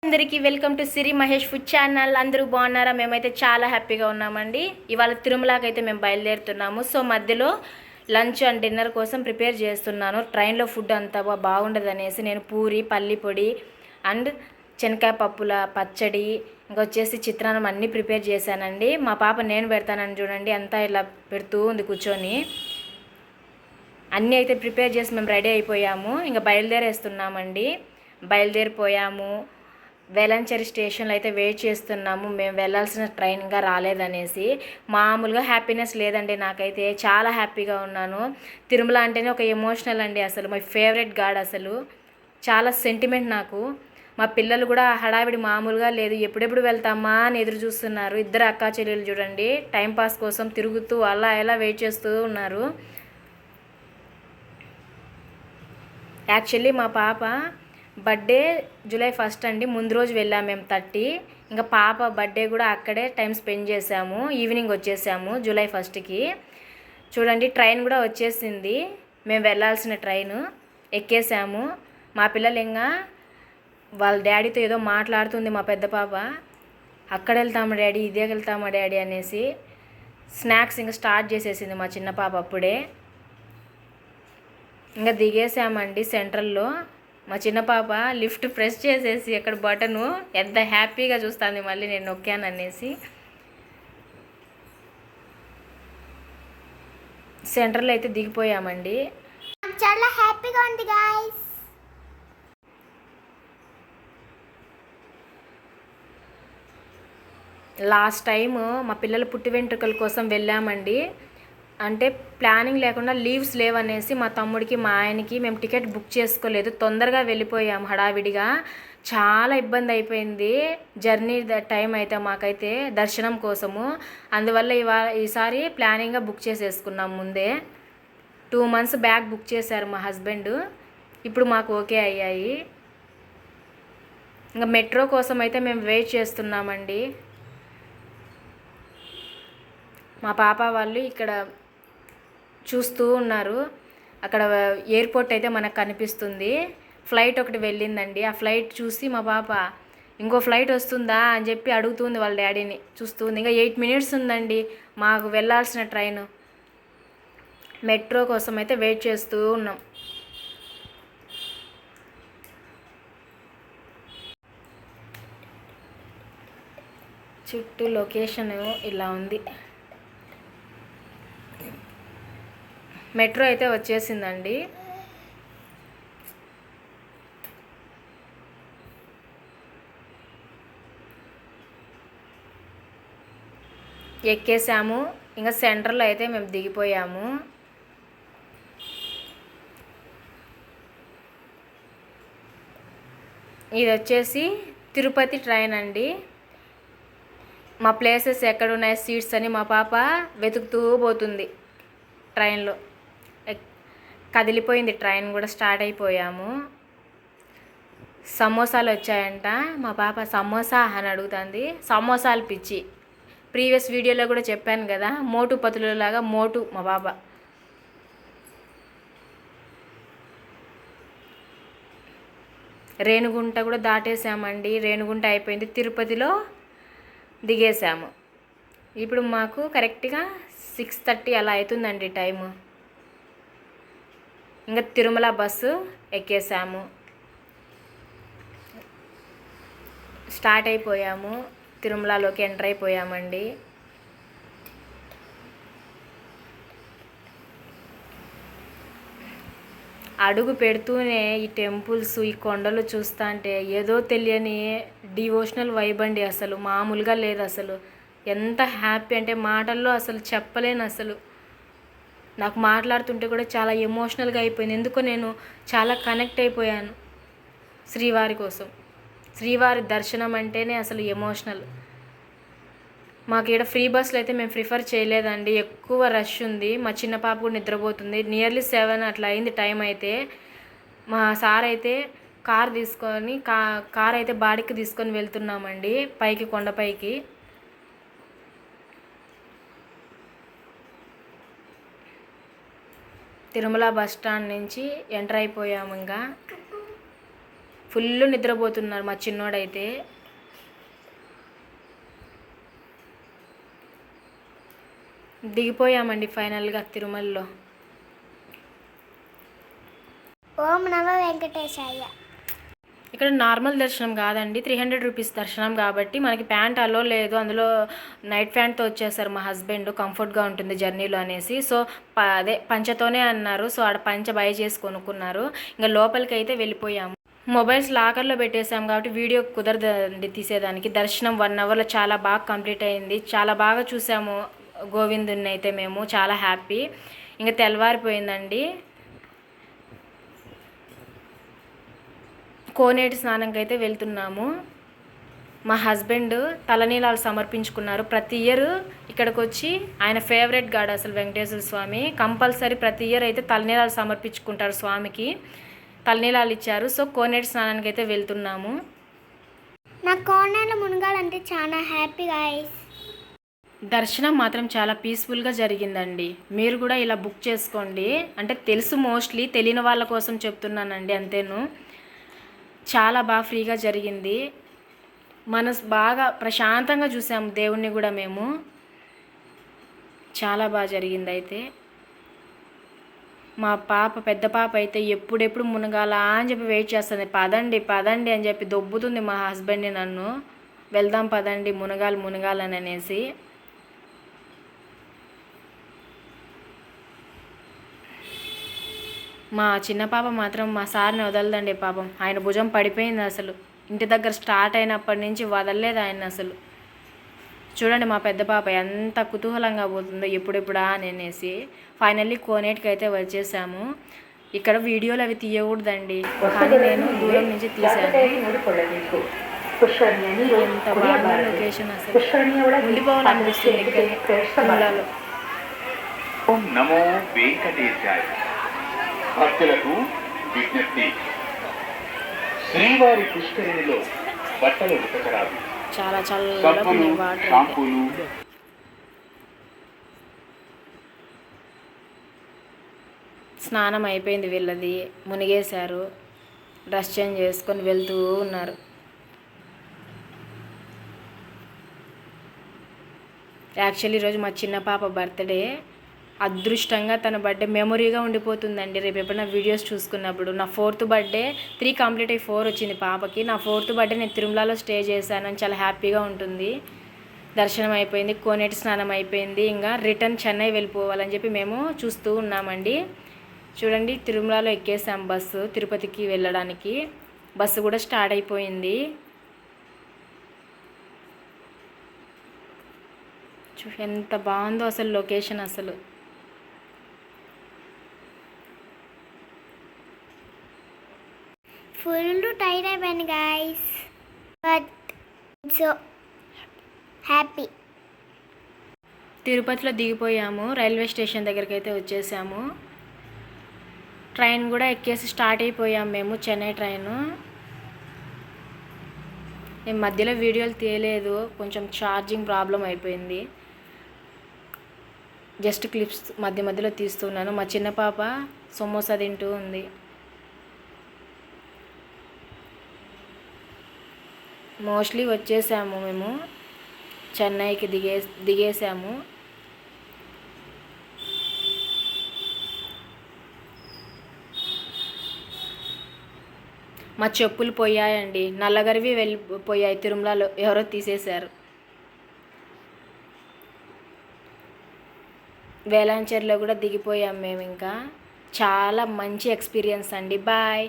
అందరికీ welcome to Siri Mahesh food channel. అందరూ బాగున్నారా? మేమైతే చాలా హ్యాపీగా ఉన్నామండి. ఇవాళ తిరుమలకి అయితే మేము బయలుదేరుతున్నాము. సో మధ్యలో లంచ్ అండ్ డిన్నర్ కోసం ప్రిపేర్ చేస్తున్నాను. ట్రైన్లో ఫుడ్ అంతా బాగుండదు అనేసి నేను పూరి, పల్లి పొడి అండ్ శనక్కాయ పప్పుల పచ్చడి, ఇంకొచ్చేసి చిత్రాన్నం అన్నీ ప్రిపేర్ చేశానండి. మా పాప నేను పెడతానని చూడండి అంతా ఇలా పెడుతూ ఉంది కూర్చొని. అన్నీ అయితే ప్రిపేర్ చేసి మేము రెడీ అయిపోయాము. ఇంకా బయలుదేరేస్తున్నామండి. బయలుదేరిపోయాము. వేలంచేరి స్టేషన్లో అయితే వెయిట్ చేస్తున్నాము. మేము వెళ్ళాల్సిన ట్రైన్ ఇంకా రాలేదనేసి. మామూలుగా హ్యాపీనెస్ లేదండి, నాకైతే చాలా హ్యాపీగా ఉన్నాను. తిరుమల అంటేనే ఒక ఎమోషనల్ అండి. అసలు మై ఫేవరెట్ గాడ్. అసలు చాలా సెంటిమెంట్ నాకు. మా పిల్లలు కూడా హడావిడి మామూలుగా లేదు, ఎప్పుడెప్పుడు వెళ్తామా అని ఎదురు చూస్తున్నారు. ఇద్దరు అక్కా చెల్లెలు చూడండి టైంపాస్ కోసం తిరుగుతూ అలా ఎలా వెయిట్ చేస్తూ ఉన్నారు. యాక్చువల్లీ మా పాప బర్త్డే జూలై 1 అండి. ముందు రోజు వెళ్ళాము మేము 30. ఇంకా పాప బర్త్డే కూడా అక్కడే టైం స్పెండ్ చేసాము. ఈవినింగ్ వచ్చేసాము జూలై 1కి. చూడండి ట్రైన్ కూడా వచ్చేసింది. మేము వెళ్ళాల్సిన ట్రైన్ ఎక్కేసాము. మా పిల్లలు ఇంకా వాళ్ళ డాడీతో ఏదో మాట్లాడుతుంది మా పెద్ద పాప. అక్కడ వెళ్తామా డాడీ, ఇదే వెళ్తామా డాడీ అనేసి. స్నాక్స్ ఇంకా స్టార్ట్ చేసేసింది మా చిన్న పాప అప్పుడే. ఇంకా దిగేసామండి సెంట్రల్లో. మా చిన్న పాప లిఫ్ట్ ప్రెస్ చేసేసి అక్కడ బటను ఎంత హ్యాపీగా చూస్తుంది మళ్ళీ నేను నొక్కాననేసి. సెంట్రల్లో అయితే దిగిపోయామండి. చాలా హ్యాపీగా ఉంది గాయ్స్. లాస్ట్ టైము మా పిల్లల పుట్టి వెంట్రుకల కోసం వెళ్ళామండి. అంటే ప్లానింగ్ లేకుండా లీవ్స్ లేవనేసి మా తమ్ముడికి మా ఆయనకి మేము టికెట్ బుక్ చేసుకోలేదు. తొందరగా వెళ్ళిపోయాము హడావిడిగా. చాలా ఇబ్బంది అయిపోయింది జర్నీ టైం అయితే మాకైతే దర్శనం కోసము. అందువల్ల ఈసారి ప్లానింగ్గా బుక్ చేసేసుకున్నాం ముందే. 2 months బ్యాక్ బుక్ చేశారు మా హస్బెండ్. ఇప్పుడు మాకు ఓకే అయ్యాయి. ఇంకా మెట్రో కోసం అయితే మేము వెయిట్ చేస్తున్నామండి. మా పాప వాళ్ళు ఇక్కడ చూస్తూ ఉన్నారు. అక్కడ ఎయిర్పోర్ట్ అయితే మనకు కనిపిస్తుంది. ఫ్లైట్ ఒకటి వెళ్ళిందండి. ఆ ఫ్లైట్ చూసి మా పాప ఇంకో ఫ్లైట్ వస్తుందా అని చెప్పి అడుగుతుంది వాళ్ళ డాడీని. చూస్తుంది. ఇంకా 8 minutes ఉందండి మాకు వెళ్ళాల్సిన ట్రైన్. మెట్రో కోసం అయితే వెయిట్ చేస్తూ ఉన్నాం. చుట్టూ లొకేషన్ ఇలా ఉంది. మెట్రో అయితే వచ్చేసిందండి. ఎక్కేసాము. ఇంకా సెంటర్లో అయితే మేము దిగిపోయాము. ఇది వచ్చేసి తిరుపతి ట్రైన్ అండి. మా ప్లేసెస్ ఎక్కడున్నాయి సీట్స్ అని మా పాప వెతుకుతూ పోతుంది ట్రైన్లో. కదిలిపోయింది ట్రైన్ కూడా. స్టార్ట్ అయిపోయాము. సమోసాలు వచ్చాయంట. మా పాప సమోసా అని అడుగుతుంది. సమోసాలు పిచ్చి. ప్రీవియస్ వీడియోలో కూడా చెప్పాను కదా, మోటు పతులలాగా మోటు మా పాప. రేణుగుంట కూడా దాటేసామండి. రేణుగుంట అయిపోయింది. తిరుపతిలో దిగేసాము. ఇప్పుడు మాకు కరెక్ట్గా 6:30 అలా అవుతుందండి టైము. ఇంకా తిరుమల బస్సు ఎక్కేసాము. స్టార్ట్ అయిపోయాము. తిరుమలలోకి ఎంటర్ అయిపోయామండి. అడుగు పెడుతూనే ఈ టెంపుల్స్, ఈ కొండలు చూస్తా అంటే ఏదో తెలియని డివోషనల్ వైబ్ అండి. అసలు మామూలుగా లేదు. అసలు ఎంత హ్యాపీ అంటే మాటల్లో అసలు చెప్పలేను. అసలు నాకు మాట్లాడుతుంటే కూడా చాలా ఎమోషనల్గా అయిపోయింది. ఎందుకో నేను చాలా కనెక్ట్ అయిపోయాను శ్రీవారి కోసం. శ్రీవారి దర్శనం అంటేనే అసలు ఎమోషనల్. మాకు ఇక్కడ ఫ్రీ బస్సులు అయితే మేము ప్రిఫర్ చేయలేదండి. ఎక్కువ రష్ ఉంది. మా చిన్న పాప కూడా నిద్రపోతుంది. నియర్లీ 7 అట్లా అయింది టైం అయితే. మా సార్ అయితే కార్ తీసుకొని కార్ అయితే బాడికి తీసుకొని వెళ్తున్నామండి పైకి, కొండపైకి. తిరుమల బస్ స్టాండ్ నుంచి ఎంటర్ అయిపోయాము. ఇంకా ఫుల్ నిద్రపోతున్నారు మా చిన్నోడైతే. దిగిపోయామండి ఫైనల్గా తిరుమలలో. ఓం నమ వెంకటేశాయ. ఇక్కడ నార్మల్ దర్శనం కాదండి, 300 రూపీస్ దర్శనం కాబట్టి మనకి ప్యాంట్ అలో లేదు. అందులో నైట్ ప్యాంట్తో వచ్చేసారు మా హస్బెండ్, కంఫర్ట్గా ఉంటుంది జర్నీలో అనేసి. సో అదే పంచతోనే అన్నారు. సో ఆడ పంచ బై చేసి కొనుక్కున్నారు. ఇంకా లోపలికి అయితే వెళ్ళిపోయాము. మొబైల్స్ లాకర్లో పెట్టేసాం కాబట్టి వీడియో కుదరదండి తీసేదానికి. దర్శనం 1 అవర్లో చాలా బాగా కంప్లీట్ అయింది. చాలా బాగా చూసాము గోవిందుని అయితే మేము, చాలా హ్యాపీ. ఇంకా తెల్లవారిపోయిందండి. కోనేటి స్నానంకి అయితే వెళ్తున్నాము. మా హస్బెండ్ తలనీలాలు సమర్పించుకున్నారు. ప్రతి ఇయర్ ఇక్కడికి వచ్చి ఆయన ఫేవరెట్ గాడ్ అసలు వెంకటేశ్వర స్వామి, కంపల్సరీ ప్రతి ఇయర్ అయితే తలనీలాలు సమర్పించుకుంటారు స్వామికి. తలనీలాలు ఇచ్చారు. సో కోనేటి స్నానానికి అయితే వెళ్తున్నాము. నా కోనేరులో మునగాలంటే చాలా హ్యాపీ గాయస్. దర్శనం మాత్రం చాలా పీస్ఫుల్గా జరిగిందండి. మీరు కూడా ఇలా బుక్ చేసుకోండి. అంటే తెలుసు, మోస్ట్లీ తెలియని వాళ్ళ కోసం చెప్తున్నానండి అంతేను. చాలా బాగా ఫ్రీగా జరిగింది. మనసు బాగా ప్రశాంతంగా చూసాము దేవుణ్ణి కూడా మేము. చాలా బాగా జరిగింది. అయితే మా పెద్ద పాప అయితే ఎప్పుడెప్పుడు మునగాలా అని చెప్పి వెయిట్ చేస్తుంది. పదండి పదండి అని చెప్పి దొబ్బుతుంది మా హస్బెండ్ని నన్ను. వెళ్దాం పదండి మునగాలని అనేసి. మా చిన్న పాప మాత్రం మా సార్ని వదలదండి పాపం. ఆయన భుజం పడిపోయింది అసలు. ఇంటి దగ్గర స్టార్ట్ అయినప్పటి నుంచి వదలలేదు ఆయన అసలు. చూడండి మా పెద్ద పాప ఎంత కుతూహలంగా పోతుందో ఎప్పుడెప్పుడా అని అనేసి. ఫైనల్లీ కోనేటికి అయితే వచ్చేసాము. ఇక్కడ వీడియోలు అవి తీయకూడదండి, కానీ నేను దూరం నుంచి తీశాను. ఎంత బాగుంది లొకేషన్ అసలు. ఉండిపోవాలనిపిస్తుంది ఇక్కడ. ఓం నమో వెంకటేశాయ. భక్తులకు విజ్ఞప్తి, శ్రీవారి పుష్కరిణిలో బట్టలు ఉతకరాదు. చాలా చల్లగా వాటర్. షాంపూలు, స్నానం అయిపోయింది వీళ్ళది, మునిగేశారు. డ్రెస్ చేంజ్ చేసుకొని వెళ్తూ ఉన్నారు. యాక్చువల్లీ ఈరోజు మా చిన్న పాప బర్త్డే. అదృష్టంగా తన బర్త్డే మెమొరీగా ఉండిపోతుందండి రేపు ఎప్పుడైనా వీడియోస్ చూసుకున్నప్పుడు. నా 4th బర్త్డే 3 కంప్లీట్ అయ్యి 4 వచ్చింది పాపకి. నా 4th బర్త్డే నేను తిరుమలలో స్టే చేశాను అని చాలా హ్యాపీగా ఉంటుంది. దర్శనం అయిపోయింది, కోనేటి స్నానం అయిపోయింది. ఇంకా రిటర్న్ చెన్నై వెళ్ళిపోవాలని చెప్పి మేము చూస్తూ ఉన్నామండి. చూడండి తిరుమలలో ఎక్కేసాం బస్సు, తిరుపతికి వెళ్ళడానికి. బస్సు కూడా స్టార్ట్ అయిపోయింది. ఎంత బాగుందో అసలు లొకేషన్ అసలు. ఫుల్ టైర్డ్ అయిపోయాను గాయస్, బట్ సో హ్యాపీ. తిరుపతిలో దిగిపోయాము. రైల్వే స్టేషన్ దగ్గరికి అయితే వచ్చేసాము. ట్రైన్ కూడా ఎక్కేసి స్టార్ట్ అయిపోయాము మేము, చెన్నై ట్రైను. నేను మధ్యలో వీడియోలు తీయలేదు, కొంచెం ఛార్జింగ్ ప్రాబ్లం అయిపోయింది. జస్ట్ క్లిప్స్ మధ్యలో తీస్తున్నాను. మా చిన్న పాప సమోసా తింటూ ఉంది. మోస్ట్లీ వచ్చేసాము మేము, చెన్నైకి దిగేసాము. మా చెప్పులు పోయాయండి, నల్లగరివి వెళ్ళిపోయాయి తిరుమలలో, ఎవరో తీసేశారు. వేలాంచేరిలో కూడా దిగిపోయాం మేము. ఇంకా చాలా మంచి ఎక్స్పీరియన్స్ అండి. బాయ్.